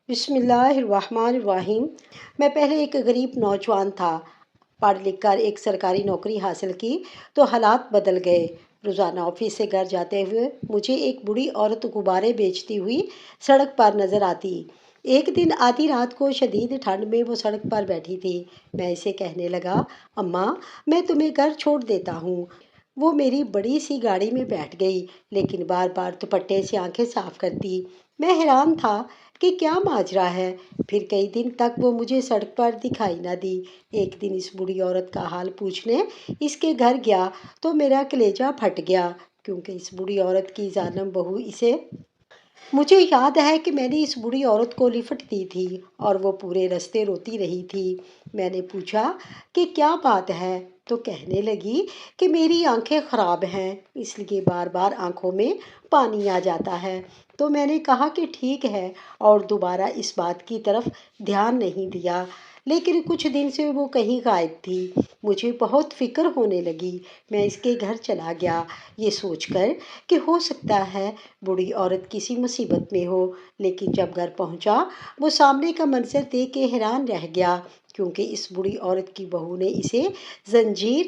بسم اللہ الرحمن الرحیم۔ میں پہلے ایک غریب نوجوان تھا۔ پڑھ لکھ کر ایک سرکاری نوکری حاصل کی تو حالات بدل گئے۔ روزانہ آفس سے گھر جاتے ہوئے مجھے ایک بوڑھی عورت غبارے بیچتی ہوئی سڑک پر نظر آتی۔ ایک دن آدھی رات کو شدید ٹھنڈ میں وہ سڑک پر بیٹھی تھی۔ میں اسے کہنے لگا، اماں میں تمہیں گھر چھوڑ دیتا ہوں۔ وہ میری بڑی سی گاڑی میں بیٹھ گئی، لیکن بار بار دوپٹے سے آنکھیں صاف کرتی۔ میں حیران تھا کہ کیا ماجرا ہے۔ پھر کئی دن تک وہ مجھے سڑک پر دکھائی نہ دی۔ ایک دن اس بوڑھی عورت کا حال پوچھنے اس کے گھر گیا تو میرا کلیجہ پھٹ گیا، کیونکہ اس بوڑھی عورت کی ظالم بہو اسے مجھے یاد ہے کہ میں نے اس بوڑھی عورت کو لفٹ دی تھی اور وہ پورے راستے روتی رہی تھی۔ میں نے پوچھا کہ کیا بات ہے تو کہنے لگی کہ میری آنکھیں خراب ہیں، اس لیے بار بار آنکھوں میں پانی آ جاتا ہے۔ تو میں نے کہا کہ ٹھیک ہے اور دوبارہ اس بات کی طرف دھیان نہیں دیا۔ لیکن کچھ دن سے وہ کہیں غائب تھی۔ مجھے بہت فکر ہونے لگی۔ میں اس کے گھر چلا گیا، یہ سوچ کر کہ ہو سکتا ہے بوڑھی عورت کسی مصیبت میں ہو، لیکن جب گھر پہنچا وہ سامنے کا منظر دیکھ کے حیران رہ گیا، کیونکہ اس بوڑھی عورت کی بہو نے اسے زنجیر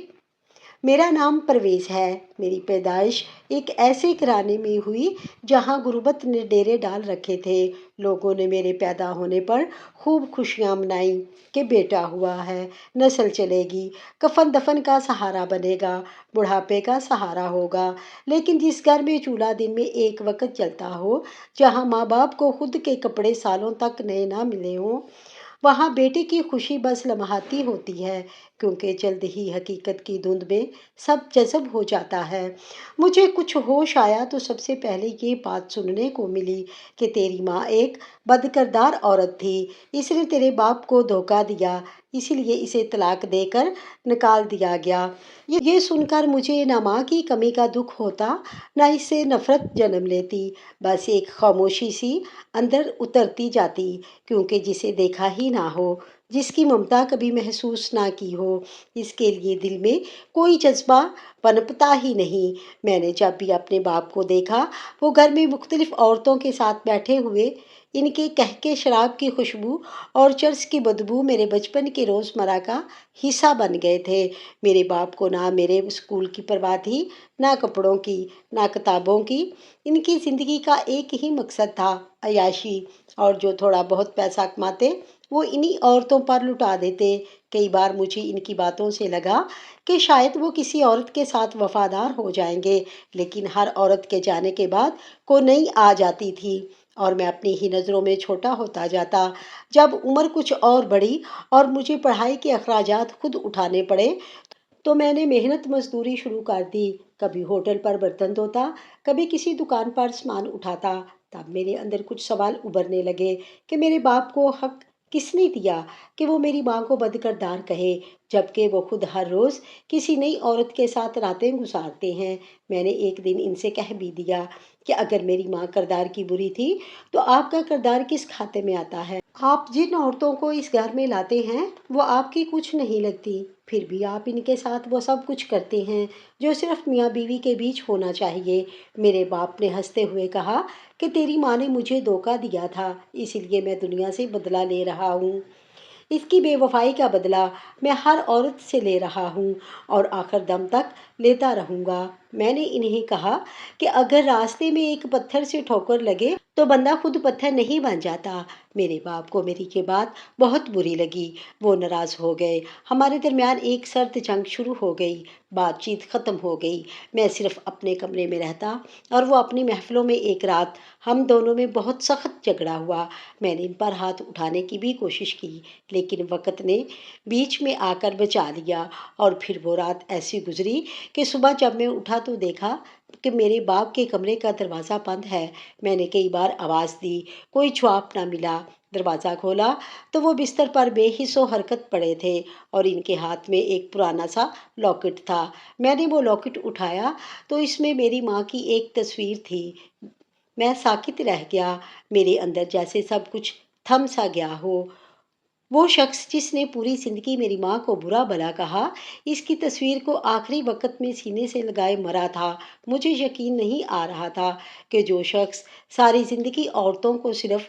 میرا نام پرویز ہے۔ میری پیدائش ایک ایسے گھرانے میں ہوئی جہاں غربت نے ڈیرے ڈال رکھے تھے۔ لوگوں نے میرے پیدا ہونے پر خوب خوشیاں منائیں کہ بیٹا ہوا ہے، نسل چلے گی، کفن دفن کا سہارا بنے گا، بڑھاپے کا سہارا ہوگا۔ لیکن جس گھر میں چولہا دن میں ایک وقت جلتا ہو، جہاں ماں باپ کو خود کے کپڑے سالوں تک نئے نہ ملے ہوں، وہاں بیٹے کی خوشی بس لمحاتی ہوتی ہے، کیونکہ جلد ہی حقیقت کی دھند میں سب جذب ہو جاتا ہے۔ مجھے کچھ ہوش آیا تو سب سے پہلے یہ بات سننے کو ملی کہ تیری ماں ایک بدکردار عورت تھی، اس نے تیرے باپ کو دھوکہ دیا، اسی لیے اسے طلاق دے کر نکال دیا گیا۔ یہ سن کر مجھے نہ ماں کی کمی کا دکھ ہوتا، نہ اس سے نفرت جنم لیتی، بس ایک خاموشی سی اندر اترتی جاتی، کیونکہ جسے دیکھا ہی نہ ہو، جس کی ممتا کبھی محسوس نہ کی ہو، اس کے لیے دل میں کوئی جذبہ پنپتا ہی نہیں۔ میں نے جب بھی اپنے باپ کو دیکھا، وہ گھر میں مختلف عورتوں کے ساتھ بیٹھے ہوئے، ان کے کہکے شراب کی خوشبو اور چرس کی بدبو میرے بچپن کے روزمرہ کا حصہ بن گئے تھے۔ میرے باپ کو نہ میرے اسکول کی پرواہ تھی، نہ کپڑوں کی، نہ کتابوں کی۔ ان کی زندگی کا ایک ہی مقصد تھا، عیاشی، اور جو تھوڑا بہت پیسہ کماتے وہ انہی عورتوں پر لٹا دیتے۔ کئی بار مجھے ان کی باتوں سے لگا کہ شاید وہ کسی عورت کے ساتھ وفادار ہو جائیں گے، لیکن ہر عورت کے جانے کے بعد کوئی نئی آ جاتی تھی اور میں اپنی ہی نظروں میں چھوٹا ہوتا جاتا۔ جب عمر کچھ اور بڑھی اور مجھے پڑھائی کے اخراجات خود اٹھانے پڑے تو میں نے محنت مزدوری شروع کر دی۔ کبھی ہوٹل پر برتن دھوتا، کبھی کسی دکان پر سامان اٹھاتا۔ تب میرے اندر کچھ سوال ابھرنے لگے کہ میرے باپ کو حق کس نے دیا کہ وہ میری ماں کو بدکردار کہے، جبکہ وہ خود ہر روز کسی نئی عورت کے ساتھ راتیں گزارتے ہیں۔ میں نے ایک دن ان سے کہہ بھی دیا کہ اگر میری ماں کردار کی بری تھی تو آپ کا کردار کس کھاتے میں آتا ہے؟ آپ جن عورتوں کو اس گھر میں لاتے ہیں وہ آپ کی کچھ نہیں لگتی، پھر بھی آپ ان کے ساتھ وہ سب کچھ کرتے ہیں جو صرف میاں بیوی کے بیچ ہونا چاہیے۔ میرے باپ نے ہنستے ہوئے کہا کہ تیری ماں نے مجھے دھوکہ دیا تھا، اسی لیے میں دنیا سے بدلہ لے رہا ہوں۔ اس کی بے وفائی کا بدلہ میں ہر عورت سے لے رہا ہوں اور آخر دم تک لیتا رہوں گا۔ میں نے انہیں کہا کہ اگر راستے میں ایک پتھر سے ٹھوکر لگے تو بندہ خود پتھر نہیں بن جاتا۔ میرے باپ کو میری یہ بات بہت بری لگی، وہ ناراض ہو گئے۔ ہمارے درمیان ایک سرد جنگ شروع ہو گئی، بات چیت ختم ہو گئی۔ میں صرف اپنے کمرے میں رہتا اور وہ اپنی محفلوں میں۔ ایک رات ہم دونوں میں بہت سخت جھگڑا ہوا۔ میں نے ان پر ہاتھ اٹھانے کی بھی کوشش کی، لیکن وقت نے بیچ میں آ کر بچا لیا، اور پھر وہ رات ایسی گزری کہ صبح جب میں اٹھا تو دیکھا کہ میرے باپ کے کمرے کا دروازہ بند ہے۔ میں نے کئی بار آواز دی، کوئی جواب نہ ملا۔ دروازہ کھولا تو وہ بستر پر بے حس و حرکت پڑے تھے اور ان کے ہاتھ میں ایک پرانا سا لاکٹ تھا۔ میں نے وہ لاکٹ اٹھایا تو اس میں میری ماں کی ایک تصویر تھی۔ میں ساکت رہ گیا، میرے اندر جیسے سب کچھ تھم سا گیا ہو۔ وہ شخص جس نے پوری زندگی میری ماں کو برا بھلا کہا، اس کی تصویر کو آخری وقت میں سینے سے لگائے مرا تھا۔ مجھے یقین نہیں آ رہا تھا کہ جو شخص ساری زندگی عورتوں کو صرف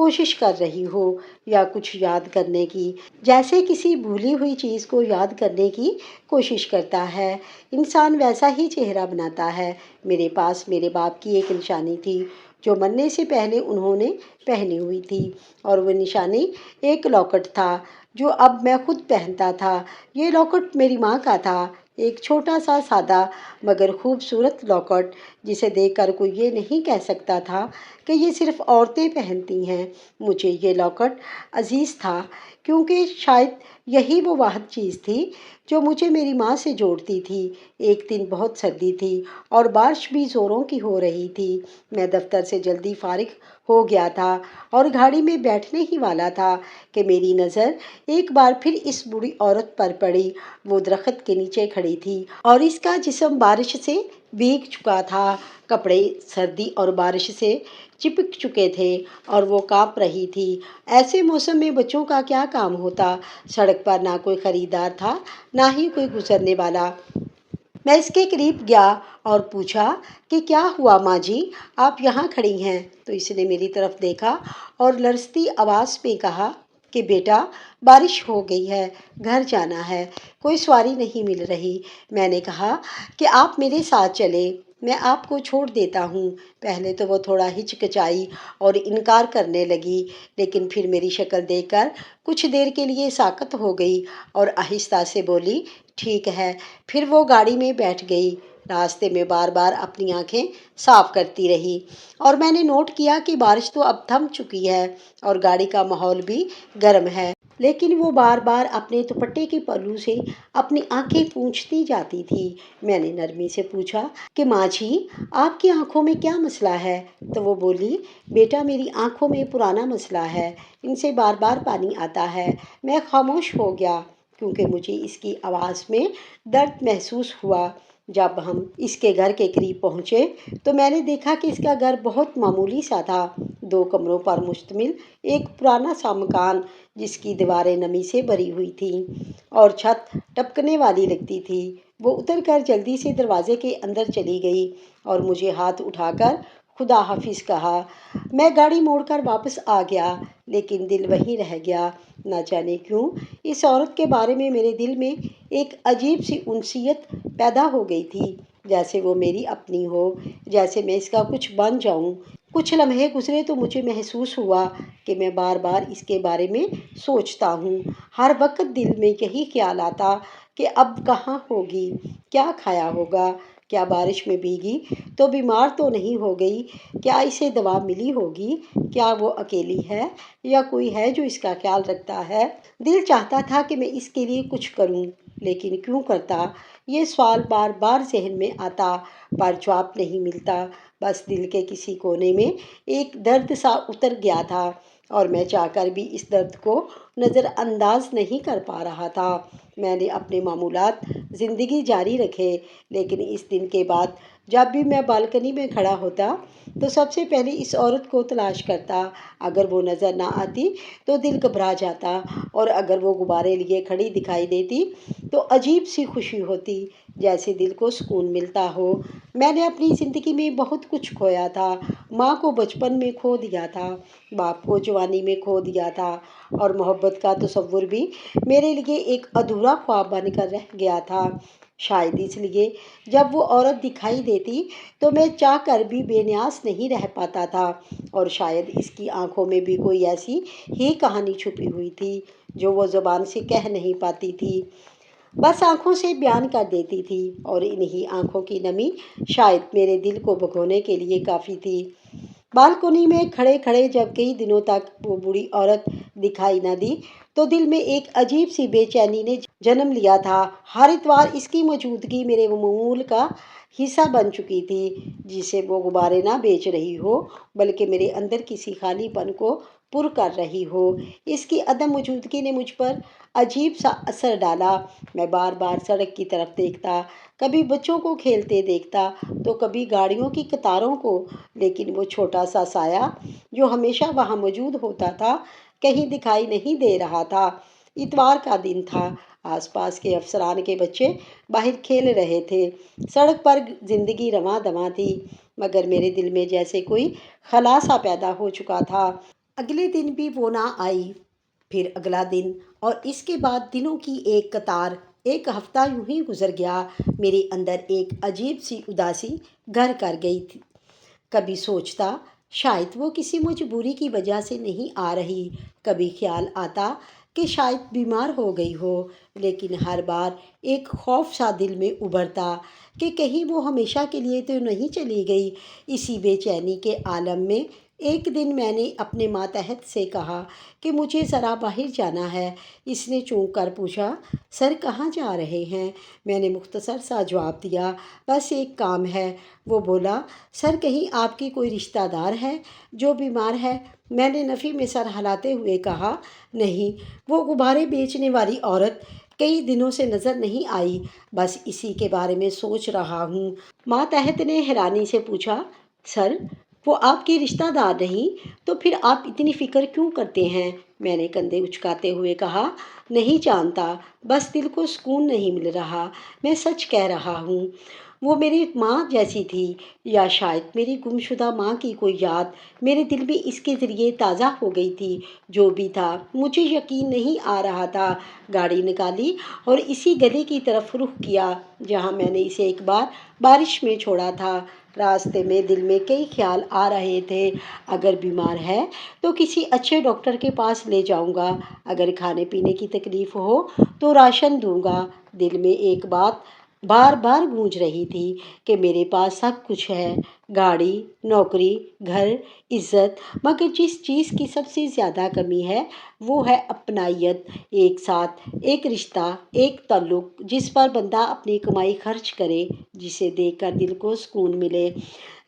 کوشش کر رہی ہو یا کچھ یاد کرنے کی، جیسے کسی بھولی ہوئی چیز کو یاد کرنے کی کوشش کرتا ہے۔ انسان ویسا ہی چہرہ بناتا ہے۔ میرے پاس میرے باپ کی ایک نشانی تھی جو مرنے سے پہلے انہوں نے پہنی ہوئی تھی، اور وہ نشانی ایک لاکٹ تھا جو اب میں خود پہنتا تھا۔ یہ لاکٹ میری ماں کا تھا، ایک چھوٹا سا سادہ مگر خوبصورت لاکٹ جسے دیکھ کر کوئی یہ نہیں کہہ سکتا تھا کہ یہ صرف عورتیں پہنتی ہیں۔ مجھے یہ لاکٹ عزیز تھا کیونکہ شاید یہی وہ واحد چیز تھی جو مجھے میری ماں سے جوڑتی تھی۔ ایک دن بہت سردی تھی اور بارش بھی زوروں کی ہو رہی تھی۔ میں دفتر سے جلدی فارغ ہو گیا تھا اور گاڑی میں بیٹھنے ہی والا تھا کہ میری نظر ایک بار پھر اس بوڑھی عورت پر پڑی۔ وہ درخت کے نیچے کھڑی تھی اور اس کا جسم بارش سے بھیگ چکا تھا، کپڑے سردی اور بارش سے چپک چکے تھے اور وہ کانپ رہی تھی۔ ایسے موسم میں بچوں کا کیا کام ہوتا؟ سڑک پر نہ کوئی خریدار تھا نہ ہی کوئی گزرنے والا۔ میں اس کے قریب گیا اور پوچھا کہ کیا ہوا ماں جی، آپ یہاں کھڑی ہیں؟ تو اس نے میری طرف دیکھا اور لرزتی آواز میں کہا کہ بیٹا، بارش ہو گئی ہے، گھر جانا ہے، کوئی سواری نہیں مل رہی۔ میں نے کہا کہ آپ میرے ساتھ چلیں، میں آپ کو چھوڑ دیتا ہوں۔ پہلے تو وہ تھوڑا ہچکچائی اور انکار کرنے لگی، لیکن پھر میری شکل دیکھ کر کچھ دیر کے لیے ساکت ہو گئی اور آہستہ سے بولی، ٹھیک ہے۔ پھر وہ گاڑی میں بیٹھ گئی۔ راستے میں بار بار اپنی آنکھیں صاف کرتی رہی اور میں نے نوٹ کیا کہ بارش تو اب تھم چکی ہے اور گاڑی کا ماحول بھی گرم ہے، لیکن وہ بار بار اپنے دوپٹے کے پلو سے اپنی آنکھیں پونچھتی جاتی تھی۔ میں نے نرمی سے پوچھا کہ ماں جی، آپ کی آنکھوں میں کیا مسئلہ ہے؟ تو وہ بولی، بیٹا میری آنکھوں میں پرانا مسئلہ ہے، ان سے بار بار پانی آتا ہے۔ میں خاموش ہو گیا کیونکہ مجھے اس کی آواز میں درد محسوس ہوا۔ جب ہم اس کے گھر کے قریب پہنچے تو میں نے دیکھا کہ اس کا گھر بہت معمولی سا تھا، 2 کمروں پر مشتمل ایک پرانا سا مکان جس کی دیواریں نمی سے بھری ہوئی تھیں اور چھت ٹپکنے والی لگتی تھی۔ وہ اتر کر جلدی سے دروازے کے اندر چلی گئی اور مجھے ہاتھ اٹھا کر خدا حافظ کہا۔ میں گاڑی موڑ کر واپس آ گیا لیکن دل وہیں رہ گیا۔ نہ جانے کیوں اس عورت کے بارے میں میرے دل میں ایک عجیب سی انسیت پیدا ہو گئی تھی، جیسے وہ میری اپنی ہو، جیسے میں اس کا کچھ بن جاؤں۔ کچھ لمحے گزرے تو مجھے محسوس ہوا کہ میں بار بار اس کے بارے میں سوچتا ہوں۔ ہر وقت دل میں یہی خیال آتا کہ اب کہاں ہوگی، کیا کھایا ہوگا، کیا بارش میں بھیگی تو بیمار تو نہیں ہو گئی، کیا اسے دوا ملی ہوگی، کیا وہ اکیلی ہے یا کوئی ہے جو اس کا خیال رکھتا ہے۔ دل چاہتا تھا کہ میں اس کے لیے کچھ کروں، لیکن کیوں کرتا؟ یہ سوال بار بار ذہن میں آتا پر جواب نہیں ملتا۔ بس دل کے کسی کونے میں ایک درد سا اتر گیا تھا اور میں چاہ کر بھی اس درد کو نظر انداز نہیں کر پا رہا تھا۔ میں نے اپنے معمولات زندگی جاری رکھے، لیکن اس دن کے بعد جب بھی میں بالکنی میں کھڑا ہوتا تو سب سے پہلے اس عورت کو تلاش کرتا۔ اگر وہ نظر نہ آتی تو دل گھبرا جاتا اور اگر وہ غبارے لیے کھڑی دکھائی دیتی تو عجیب سی خوشی ہوتی، جیسے دل کو سکون ملتا ہو۔ میں نے اپنی زندگی میں بہت کچھ کھویا تھا۔ ماں کو بچپن میں کھو دیا تھا، باپ کو جوانی میں کھو دیا تھا اور محبت کا تصور بھی میرے لیے ایک ادھورا خواب بن کر رہ گیا تھا۔ شاید اس لیے جب وہ عورت دکھائی دیتی تو میں چاہ کر بھی بے نیاز نہیں رہ پاتا تھا، اور شاید اس کی آنکھوں میں بھی کوئی ایسی ہی کہانی چھپی ہوئی تھی جو وہ زبان سے کہہ نہیں پاتی تھی، بس آنکھوں سے بیان کر دیتی تھی، اور انہی آنکھوں کی نمی شاید میرے دل کو بھگونے کے لیے کافی تھی۔ بالکنی میں کھڑے کھڑے جب کئی دنوں تک وہ بوڑھی عورت دکھائی نہ دی تو دل میں ایک عجیب سی بے چینی نے جنم لیا تھا۔ ہر اتوار اس کی موجودگی میرے معمول کا حصہ بن چکی تھی، جسے وہ غبارے نہ بیچ رہی ہو بلکہ میرے اندر کسی خالی پن کو پر کر رہی ہو۔ اس کی عدم موجودگی نے مجھ پر عجیب سا اثر ڈالا۔ میں بار بار سڑک کی طرف دیکھتا، کبھی بچوں کو کھیلتے دیکھتا تو کبھی گاڑیوں کی قطاروں کو، لیکن وہ چھوٹا سا سایہ جو ہمیشہ وہاں موجود ہوتا تھا کہیں دکھائی نہیں دے رہا تھا۔ اتوار کا دن تھا، آس پاس کے افسران کے بچے باہر کھیل رہے تھے، سڑک پر زندگی رواں دواں تھی، مگر میرے دل میں جیسے کوئی خلا سا پیدا ہو چکا تھا۔ اگلے دن بھی وہ نہ آئی، پھر اگلا دن، اور اس کے بعد دنوں کی ایک قطار۔ ایک ہفتہ یوں ہی گزر گیا۔ میرے اندر ایک عجیب سی اداسی گھر کر گئی تھی۔ کبھی سوچتا شاید وہ کسی مجبوری کی وجہ سے نہیں آ رہی، کبھی خیال آتا کہ شاید بیمار ہو گئی ہو، لیکن ہر بار ایک خوف سا دل میں ابھرتا کہ کہیں وہ ہمیشہ کے لیے تو نہیں چلی گئی۔ اسی بے چینی کے عالم میں ایک دن میں نے اپنے ماتحت سے کہا کہ مجھے ذرا باہر جانا ہے۔ اس نے چونک کر پوچھا، سر کہاں جا رہے ہیں؟ میں نے مختصر سا جواب دیا، بس ایک کام ہے۔ وہ بولا، سر کہیں آپ کی کوئی رشتہ دار ہے جو بیمار ہے؟ میں نے نفی میں سر ہلاتے ہوئے کہا، نہیں، وہ غبارے بیچنے والی عورت کئی دنوں سے نظر نہیں آئی، بس اسی کے بارے میں سوچ رہا ہوں۔ ماتحت نے حیرانی سے پوچھا، سر وہ آپ کی رشتہ دار نہیں تو پھر آپ اتنی فکر کیوں کرتے ہیں؟ میں نے کندھے اچکاتے ہوئے کہا، نہیں جانتا، بس دل کو سکون نہیں مل رہا۔ میں سچ کہہ رہا ہوں، وہ میری ماں جیسی تھی، یا شاید میری گمشدہ ماں کی کوئی یاد میرے دل میں اس کے ذریعے تازہ ہو گئی تھی۔ جو بھی تھا، مجھے یقین نہیں آ رہا تھا۔ گاڑی نکالی اور اسی گلی کی طرف رخ کیا جہاں میں نے اسے ایک بار بارش میں چھوڑا تھا۔ راستے میں دل میں کئی خیال آ رہے تھے۔ اگر بیمار ہے تو کسی اچھے ڈاکٹر کے پاس لے جاؤں گا، اگر کھانے پینے کی تکلیف ہو تو راشن دوں گا۔ دل میں ایک بات بار بار گونج رہی تھی کہ میرے پاس سب کچھ ہے، گاڑی، نوکری، گھر، عزت، مگر جس چیز کی سب سے زیادہ کمی ہے وہ ہے اپنائیت، ایک ساتھ، ایک رشتہ، ایک تعلق جس پر بندہ اپنی کمائی خرچ کرے، جسے دیکھ کر دل کو سکون ملے۔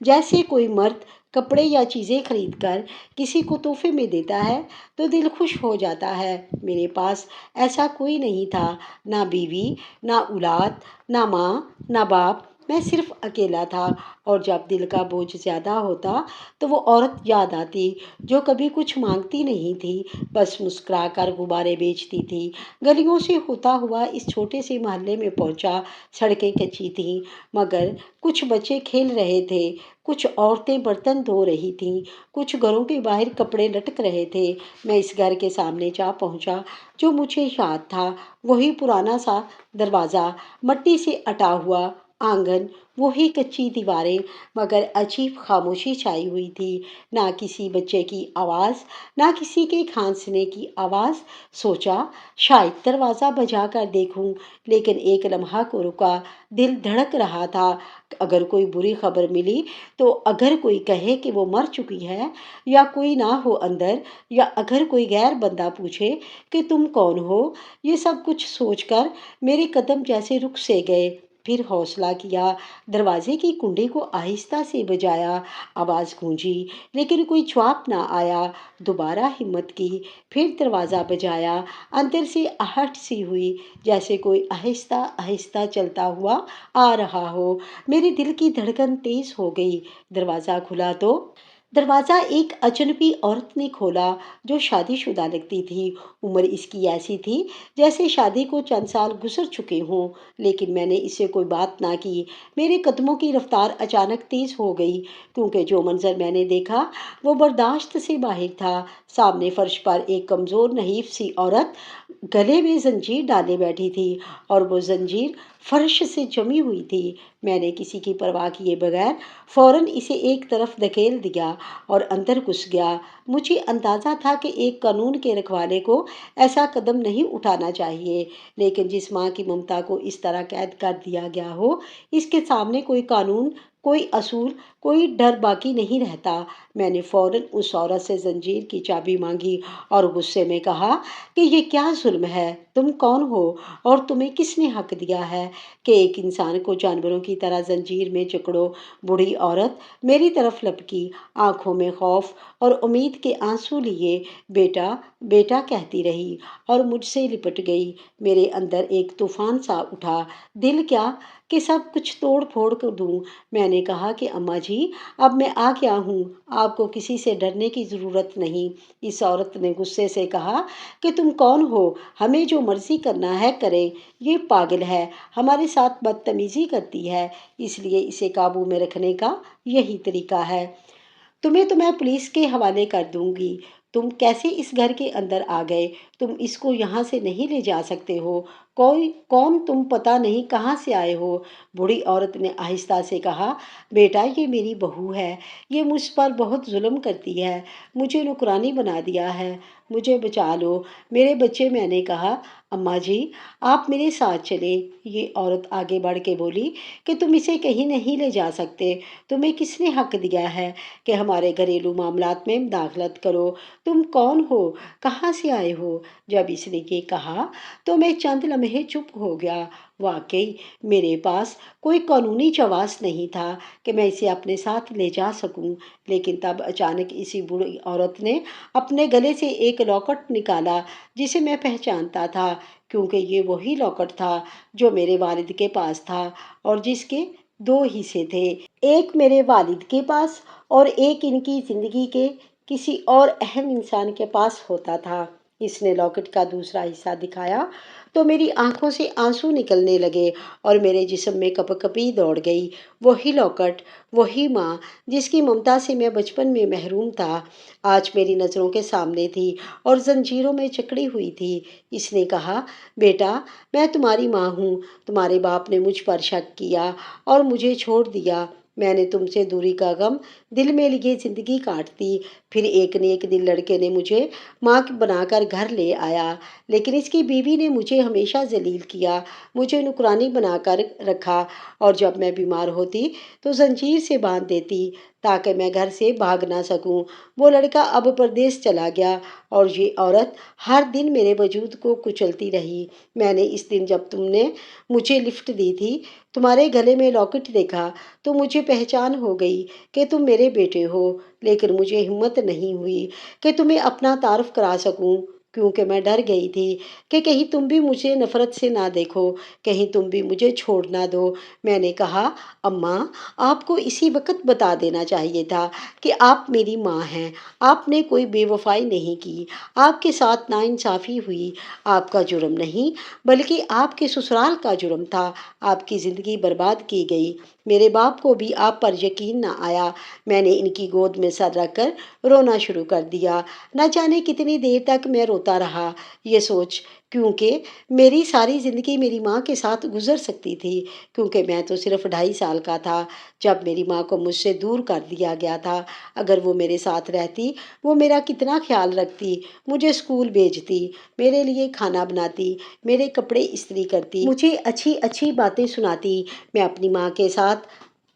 جیسے کوئی مرد کپڑے یا چیزیں خرید کر کسی کو تحفے میں دیتا ہے تو دل خوش ہو جاتا ہے۔ میرے پاس ایسا کوئی نہیں تھا، نہ بیوی، نہ اولاد، نہ ماں، نہ باپ، میں صرف اکیلا تھا۔ اور جب دل کا بوجھ زیادہ ہوتا تو وہ عورت یاد آتی جو کبھی کچھ مانگتی نہیں تھی، بس مسکرا کر غبارے بیچتی تھی۔ گلیوں سے ہوتا ہوا اس چھوٹے سے محلے میں پہنچا۔ سڑکیں کچی تھیں، مگر کچھ بچے کھیل رہے تھے، کچھ عورتیں برتن دھو رہی تھیں، کچھ گھروں کے باہر کپڑے لٹک رہے تھے۔ میں اس گھر کے سامنے جا پہنچا جو مجھے یاد تھا، وہی پرانا سا دروازہ، مٹی سے اٹا ہوا آنگن، وہی کچی دیواریں، مگر عجیب خاموشی چھائی ہوئی تھی۔ نہ کسی بچے کی آواز، نہ کسی کے کھانسنے کی آواز۔ سوچا شاید دروازہ بجا کر دیکھوں، لیکن ایک لمحہ کو رکا۔ دل دھڑک رہا تھا، اگر کوئی بری خبر ملی تو، اگر کوئی کہے کہ وہ مر چکی ہے، یا کوئی نہ ہو اندر، یا اگر کوئی غیر بندہ پوچھے کہ تم کون ہو۔ یہ سب کچھ سوچ کر میرے قدم جیسے رک سے گئے۔ پھر حوصلہ کیا، دروازے کی کنڈی کو آہستہ سے بجایا، آواز گونجی لیکن کوئی جواب نہ آیا۔ دوبارہ ہمت کی، پھر دروازہ بجایا، اندر سے آہٹ سی ہوئی، جیسے کوئی آہستہ آہستہ چلتا ہوا آ رہا ہو۔ میرے دل کی دھڑکن تیز ہو گئی۔ دروازہ کھلا تو دروازہ ایک اجنبی عورت نے کھولا جو شادی شدہ لگتی تھی۔ عمر اس کی ایسی تھی جیسے شادی کو چند سال گزر چکے ہوں، لیکن میں نے اس سے کوئی بات نہ کی۔ میرے قدموں کی رفتار اچانک تیز ہو گئی، کیونکہ جو منظر میں نے دیکھا وہ برداشت سے باہر تھا۔ سامنے فرش پر ایک کمزور نحیف سی عورت گلے میں زنجیر ڈالے بیٹھی تھی، اور وہ زنجیر فرش سے جمی ہوئی تھی۔ میں نے کسی کی پرواہ کیے بغیر فوراً اسے ایک طرف دھکیل دیا اور اندر گھس گیا۔ مجھے اندازہ تھا کہ ایک قانون کے رکھوالے کو ایسا قدم نہیں اٹھانا چاہیے، لیکن جس ماں کی ممتا کو اس طرح قید کر دیا گیا ہو، اس کے سامنے کوئی قانون، کوئی اصول، کوئی ڈر باقی نہیں رہتا۔ میں نے فوراً اس عورت سے زنجیر کی چابی مانگی اور غصے میں کہا کہ یہ کیا ظلم ہے؟ تم کون ہو اور تمہیں کس نے حق دیا ہے کہ ایک انسان کو جانوروں کی طرح زنجیر میں جکڑو؟ بوڑھی عورت میری طرف لپکی، آنکھوں میں خوف اور امید کے آنسو لیے، بیٹا بیٹا کہتی رہی، اور مجھ سے لپٹ گئی۔ میرے اندر ایک طوفان سا اٹھا، دل کیا کہ سب کچھ توڑ پھوڑ کر دوں۔ میں نے کہا کہ اماں جی، اب میں آ گیا ہوں، آپ کو کسی سے ڈرنے کی ضرورت نہیں۔ اس عورت نے غصے سے کہا کہ تم کون ہو؟ ہمیں جو مرضی کرنا ہے کریں، یہ پاگل ہے، ہمارے ساتھ بدتمیزی کرتی ہے، اس لیے اسے قابو میں رکھنے کا یہی طریقہ ہے۔ تمہیں تو میں پولیس کے حوالے کر دوں گی۔ تم کیسے اس گھر کے اندر آ گئے؟ تم اس کو یہاں سے نہیں لے جا سکتے ہو۔ کون تم؟ پتہ نہیں کہاں سے آئے ہو؟ بوڑھی عورت نے آہستہ سے کہا، بیٹا یہ میری بہو ہے، یہ مجھ پر بہت ظلم کرتی ہے، مجھے نوکرانی بنا دیا ہے، مجھے بچا لو میرے بچے۔ میں نے کہا، اماں جی آپ میرے ساتھ چلیں۔ یہ عورت آگے بڑھ کے بولی کہ تم اسے کہیں نہیں لے جا سکتے، تمہیں کس نے حق دیا ہے کہ ہمارے گھریلو معاملات میں مداخلت کرو؟ تم کون ہو؟ کہاں سے آئے ہو؟ جب اس نے یہ کہا تو میں چند لمحے چپ ہو گیا۔ واقعی میرے پاس کوئی قانونی جواز نہیں تھا کہ میں اسے اپنے ساتھ لے جا سکوں، لیکن تب اچانک اسی بوڑھی عورت نے اپنے گلے سے ایک لاکٹ نکالا جسے میں پہچانتا تھا، کیونکہ یہ وہی لاکٹ تھا جو میرے والد کے پاس تھا اور جس کے دو حصے تھے، ایک میرے والد کے پاس اور ایک ان کی زندگی کے کسی اور اہم انسان کے پاس ہوتا تھا۔ اس نے لاکٹ کا دوسرا حصہ دکھایا تو میری آنکھوں سے آنسو نکلنے لگے اور میرے جسم میں کپ کپی دوڑ گئی۔ وہی لاکٹ، وہی ماں جس کی ممتا سے میں بچپن میں محروم تھا، آج میری نظروں کے سامنے تھی اور زنجیروں میں جکڑی ہوئی تھی۔ اس نے کہا، بیٹا میں تمہاری ماں ہوں، تمہارے باپ نے مجھ پر شک کیا اور مجھے چھوڑ دیا، میں نے تم سے دوری کا غم دل میں لیے زندگی کاٹ دی، پھر ایک نیک دل لڑکے نے مجھے ماں بنا کر گھر لے آیا، لیکن اس کی بیوی نے مجھے ہمیشہ ذلیل کیا، مجھے نوکرانی بنا کر رکھا اور جب میں بیمار ہوتی تو زنجیر سے باندھ دیتی تاکہ میں گھر سے بھاگ نہ سکوں۔ وہ لڑکا اب پردیس چلا گیا اور یہ عورت ہر دن میرے وجود کو کچلتی رہی۔ میں نے اس دن جب تم نے مجھے لفٹ دی تھی تمہارے گلے میں لاکٹ دیکھا تو مجھے پہچان ہو گئی کہ تم میرے بیٹے ہو، لیکن مجھے ہمت نہیں ہوئی کہ تمہیں اپنا تعارف کرا سکوں، کیونکہ میں ڈر گئی تھی کہ کہیں تم بھی مجھے نفرت سے نہ دیکھو، کہیں تم بھی مجھے چھوڑ نہ دو۔ میں نے کہا، اماں آپ کو اسی وقت بتا دینا چاہیے تھا کہ آپ میری ماں ہیں، آپ نے کوئی بے وفائی نہیں کی، آپ کے ساتھ ناانصافی ہوئی، آپ کا جرم نہیں بلکہ آپ کے سسرال کا جرم تھا، آپ کی زندگی برباد کی گئی۔ میرے باپ کو بھی آپ پر یقین نہ آیا، میں نے ان کی گود میں سر رکھ کر رونا شروع کر دیا۔ نہ جانے کتنی دیر تک میں روتا رہا، یہ سوچ کیونکہ میری ساری زندگی میری ماں کے ساتھ گزر سکتی تھی، کیونکہ میں تو صرف 2.5 سال کا تھا جب میری ماں کو مجھ سے دور کر دیا گیا تھا۔ اگر وہ میرے ساتھ رہتی وہ میرا کتنا خیال رکھتی، مجھے اسکول بھیجتی، میرے لیے کھانا بناتی، میرے کپڑے استری کرتی، مجھے اچھی اچھی باتیں سناتی، میں اپنی ماں کے ساتھ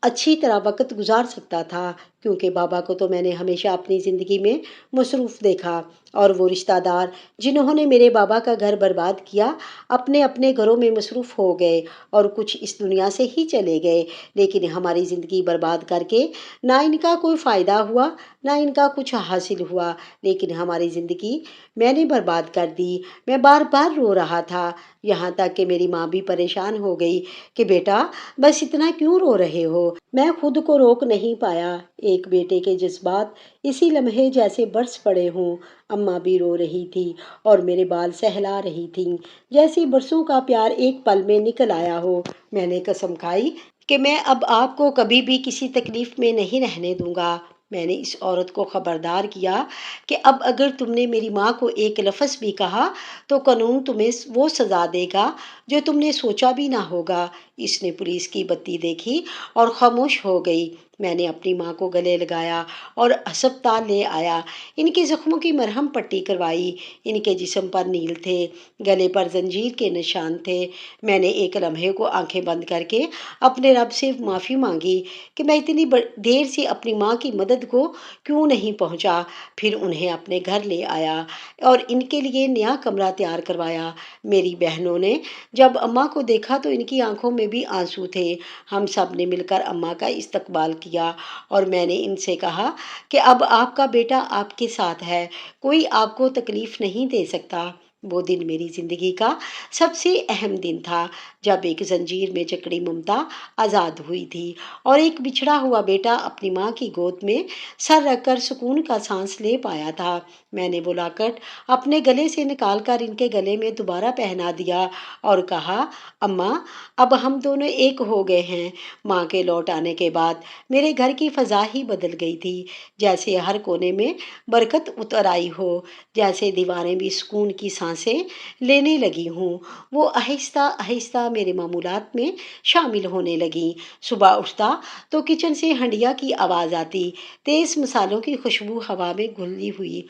اچھی طرح وقت گزار سکتا تھا، کیونکہ بابا کو تو میں نے ہمیشہ اپنی زندگی میں مصروف دیکھا اور وہ رشتہ دار جنہوں نے میرے بابا کا گھر برباد کیا اپنے اپنے گھروں میں مصروف ہو گئے اور کچھ اس دنیا سے ہی چلے گئے، لیکن ہماری زندگی برباد کر کے نہ ان کا کوئی فائدہ ہوا نہ ان کا کچھ حاصل ہوا، لیکن ہماری زندگی میں نے برباد کر دی۔ میں بار بار رو رہا تھا، یہاں تک کہ میری ماں بھی پریشان ہو گئی کہ بیٹا بس اتنا کیوں رو رہے ہو؟ میں خود کو روک نہیں پایا، ایک بیٹے کے جذبات اسی لمحے جیسے برس پڑے ہوں۔ اماں بھی رو رہی تھی اور میرے بال سہلا رہی تھیں، جیسے برسوں کا پیار ایک پل میں نکل آیا ہو۔ میں نے قسم کھائی کہ میں اب آپ کو کبھی بھی کسی تکلیف میں نہیں رہنے دوں گا۔ میں نے اس عورت کو خبردار کیا کہ اب اگر تم نے میری ماں کو ایک لفظ بھی کہا تو قانون تمہیں وہ سزا دے گا جو تم نے سوچا بھی نہ ہوگا۔ اس نے پولیس کی بتی دیکھی اور خاموش ہو گئی۔ میں نے اپنی ماں کو گلے لگایا اور ہسپتال لے آیا، ان کے زخموں کی مرہم پٹی کروائی، ان کے جسم پر نیل تھے، گلے پر زنجیر کے نشان تھے۔ میں نے ایک لمحے کو آنکھیں بند کر کے اپنے رب سے معافی مانگی کہ میں اتنی دیر سے اپنی ماں کی مدد کو کیوں نہیں پہنچا، پھر انہیں اپنے گھر لے آیا اور ان کے لیے نیا کمرہ تیار کروایا۔ میری بہنوں نے جب اماں کو دیکھا تو ان کی آنکھوں میں بھی آنسو تھے۔ ہم سب نے مل کر اماں کا استقبال کیا اور میں نے ان سے کہا کہ اب آپ کا بیٹا آپ کے ساتھ ہے، کوئی آپ کو تکلیف نہیں دے سکتا۔ وہ دن میری زندگی کا سب سے اہم دن تھا جب ایک زنجیر میں جکڑی ممتا آزاد ہوئی تھی اور ایک بچھڑا ہوا بیٹا اپنی ماں کی گود میں سر رکھ کر سکون کا سانس لے پایا تھا۔ میں نے وہ لاکٹ اپنے گلے سے نکال کر ان کے گلے میں دوبارہ پہنا دیا اور کہا، اماں اب ہم دونوں ایک ہو گئے ہیں۔ ماں کے لوٹ آنے کے بعد میرے گھر کی فضا ہی بدل گئی تھی، جیسے ہر کونے میں برکت اتر آئی ہو، جیسے دیواریں بھی سکون کی سانسیں لینے لگی ہوں۔ وہ آہستہ آہستہ میرے معمولات میں شامل ہونے لگیں۔ صبح اٹھتا تو کچن سے ہنڈیا کی آواز آتی، تیز مسالوں کی خوشبو ہوا میں گھلی ہوئی،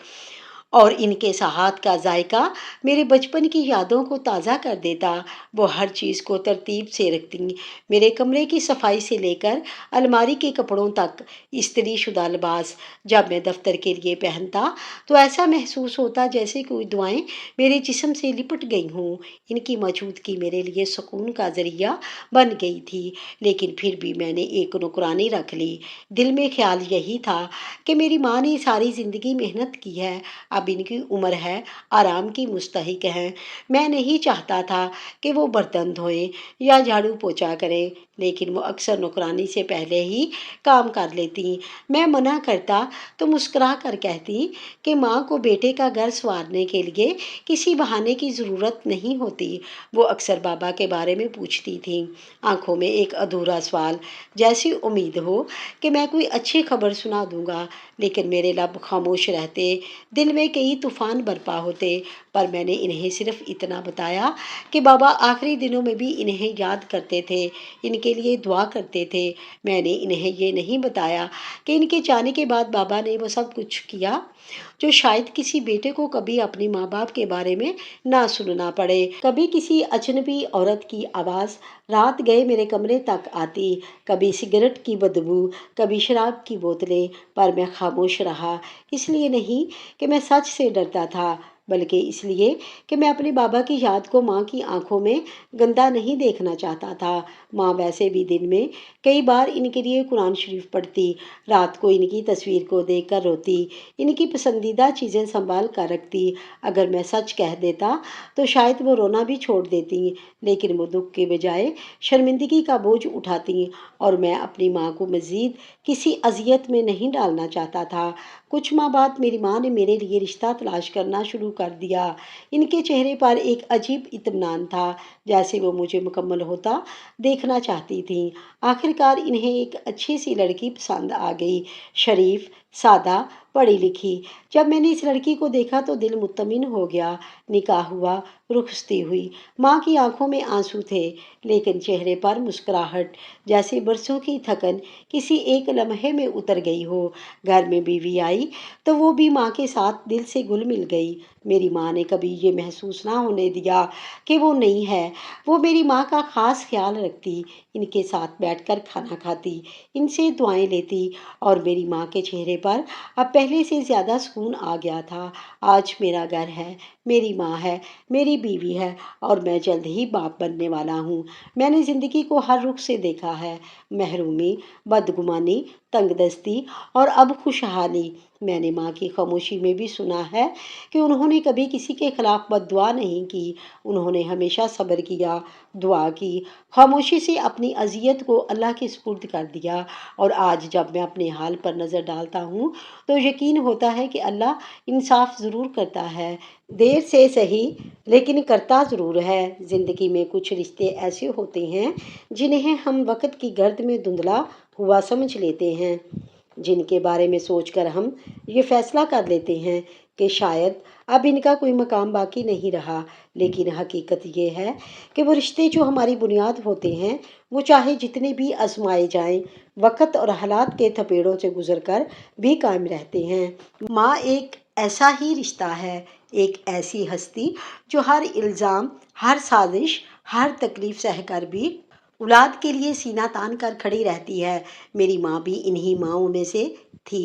اور ان کے ساحات کا ذائقہ میرے بچپن کی یادوں کو تازہ کر دیتا۔ وہ ہر چیز کو ترتیب سے رکھتی، میرے کمرے کی صفائی سے لے کر الماری کے کپڑوں تک، استری شدہ لباس جب میں دفتر کے لیے پہنتا تو ایسا محسوس ہوتا جیسے کوئی دعائیں میرے جسم سے لپٹ گئی ہوں۔ ان کی موجودگی میرے لیے سکون کا ذریعہ بن گئی تھی، لیکن پھر بھی میں نے ایک نکرانی رکھ لی۔ دل میں خیال یہی تھا کہ میری ماں نے ساری زندگی محنت کی ہے، اب ان کی عمر ہے، آرام کی مستحق ہیں۔ میں نہیں چاہتا تھا کہ وہ برتن دھوئیں یا جھاڑو پوچھا کریں، لیکن وہ اکثر نوکرانی سے پہلے ہی کام کر لیتی۔ میں منع کرتا تو مسکرا کر کہتی کہ ماں کو بیٹے کا گھر سنوارنے کے لیے کسی بہانے کی ضرورت نہیں ہوتی۔ وہ اکثر بابا کے بارے میں پوچھتی تھیں، آنکھوں میں ایک ادھورا سوال، جیسی امید ہو کہ میں کوئی اچھی خبر سنا دوں گا، لیکن میرے لب خاموش رہتے، دل میں کئی طوفان برپا ہوتے۔ پر میں نے انہیں صرف اتنا بتایا کہ بابا آخری دنوں میں بھی انہیں یاد کرتے تھے، ان کے لیے دعا کرتے تھے۔ میں نے انہیں یہ نہیں بتایا کہ ان کے جانے کے بعد بابا نے وہ سب کچھ کیا جو شاید کسی بیٹے کو کبھی اپنے ماں باپ کے بارے میں نہ سننا پڑے۔ کبھی کسی اجنبی عورت کی آواز رات گئے میرے کمرے تک آتی، کبھی سگریٹ کی بدبو، کبھی شراب کی بوتلیں، پر میں خاموش رہا، اس لیے نہیں کہ میں سچ سے ڈرتا تھا، بلکہ اس لیے کہ میں اپنے بابا کی یاد کو ماں کی آنکھوں میں گندا نہیں دیکھنا چاہتا تھا۔ ماں ویسے بھی دن میں کئی بار ان کے لیے قرآن شریف پڑھتی، رات کو ان کی تصویر کو دیکھ کر روتی، ان کی پسندیدہ چیزیں سنبھال کر رکھتی۔ اگر میں سچ کہہ دیتا تو شاید وہ رونا بھی چھوڑ دیتی، لیکن وہ دکھ کے بجائے شرمندگی کا بوجھ اٹھاتی، اور میں اپنی ماں کو مزید کسی اذیت میں نہیں ڈالنا چاہتا تھا۔ کچھ ماہ بعد میری ماں نے میرے لیے رشتہ تلاش کرنا شروع کر دیا۔ ان کے چہرے پر ایک عجیب اطمینان تھا، جیسے وہ مجھے مکمل ہوتا دیکھنا چاہتی تھیں۔ آخر کار انہیں ایک اچھی سی لڑکی پسند آ گئی، شریف، سادہ، پڑھی لکھی۔ جب میں نے اس لڑکی کو دیکھا تو دل مطمئن ہو گیا۔ نکاح ہوا، رخصتی ہوئی، ماں کی آنکھوں میں آنسو تھے، لیکن چہرے پر مسکراہٹ، جیسے برسوں کی تھکن کسی ایک لمحے میں اتر گئی ہو۔ گھر میں بیوی آئی تو وہ بھی ماں کے ساتھ دل سے گل مل گئی۔ میری ماں نے کبھی یہ محسوس نہ ہونے دیا کہ وہ نہیں ہے۔ وہ میری ماں کا خاص خیال رکھتی، ان کے ساتھ بیٹھ کر کھانا کھاتی، ان سے دعائیں لیتی، اور میری ماں کے چہرے پر اب پہلے سے زیادہ سکون آ گیا تھا۔ آج میرا گھر ہے، میری ماں ہے، میری بیوی ہے، اور میں جلد ہی باپ بننے والا ہوں۔ میں نے زندگی کو ہر رخ سے دیکھا ہے، محرومی، بدگمانی، تنگ دستی، اور اب خوشحالی۔ میں نے ماں کی خاموشی میں بھی سنا ہے کہ انہوں نے کبھی کسی کے خلاف بد دعا نہیں کی، انہوں نے ہمیشہ صبر کیا، دعا کی، خاموشی سے اپنی اذیت کو اللہ کے سپرد کر دیا۔ اور آج جب میں اپنے حال پر نظر ڈالتا ہوں تو یقین ہوتا ہے کہ اللہ انصاف ضرور کرتا ہے، دیر سے صحیح لیکن کرتا ضرور ہے۔ زندگی میں کچھ رشتے ایسے ہوتے ہیں جنہیں ہم وقت کی گرد میں دھندلا ہوا سمجھ لیتے ہیں، جن کے بارے میں سوچ کر ہم یہ فیصلہ کر لیتے ہیں کہ شاید اب ان کا کوئی مقام باقی نہیں رہا، لیکن حقیقت یہ ہے کہ وہ رشتے جو ہماری بنیاد ہوتے ہیں، وہ چاہے جتنے بھی آزمائے جائیں، وقت اور حالات کے تھپیڑوں سے گزر کر بھی قائم رہتے ہیں۔ ماں ایک ایسا ہی رشتہ ہے، ایک ایسی ہستی جو ہر الزام، ہر سازش، ہر تکلیف سہ کر بھی اولاد کے لیے سینہ تان کر کھڑی رہتی ہے۔ میری ماں بھی انہی ماؤں میں سے تھی،